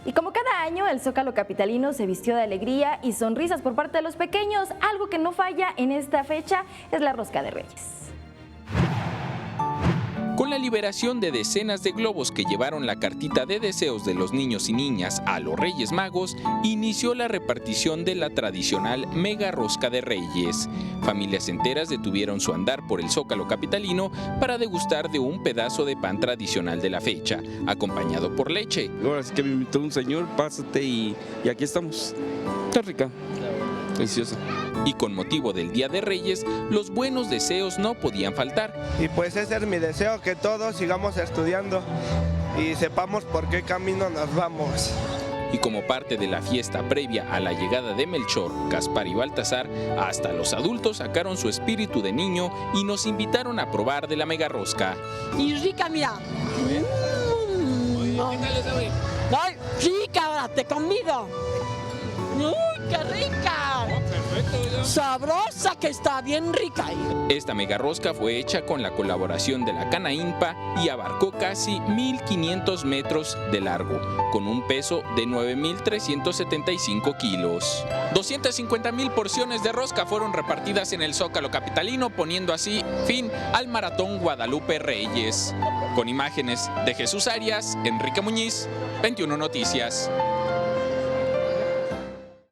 Y como cada año, el Zócalo capitalino se vistió de alegría y sonrisas por parte de los pequeños. Algo que no falla en esta fecha es la rosca de Reyes. Con la liberación de decenas de globos que llevaron la cartita de deseos de los niños y niñas a los Reyes Magos, inició la repartición de la tradicional mega rosca de Reyes. Familias enteras detuvieron su andar por el Zócalo capitalino para degustar de un pedazo de pan tradicional de la fecha, acompañado por leche. Ahora sí que me invitó un señor, pásate y aquí estamos. Está rica, deliciosa. Y con motivo del Día de Reyes, los buenos deseos no podían faltar. Y pues ese es mi deseo, que todos sigamos estudiando y sepamos por qué camino nos vamos. Y como parte de la fiesta previa a la llegada de Melchor, Gaspar y Baltasar, hasta los adultos sacaron su espíritu de niño y nos invitaron a probar de la mega rosca. Y rica, mira. Ay, rica, ahora te convido. ¡Uy, qué rica! Sabrosa, que está bien rica. Esta mega rosca fue hecha con la colaboración de la Canaimpa y abarcó casi 1,500 metros de largo, con un peso de 9,375 kilos. 250,000 porciones de rosca fueron repartidas en el Zócalo capitalino, poniendo así fin al Maratón Guadalupe Reyes. Con imágenes de Jesús Arias, Enrique Muñiz, 21 Noticias.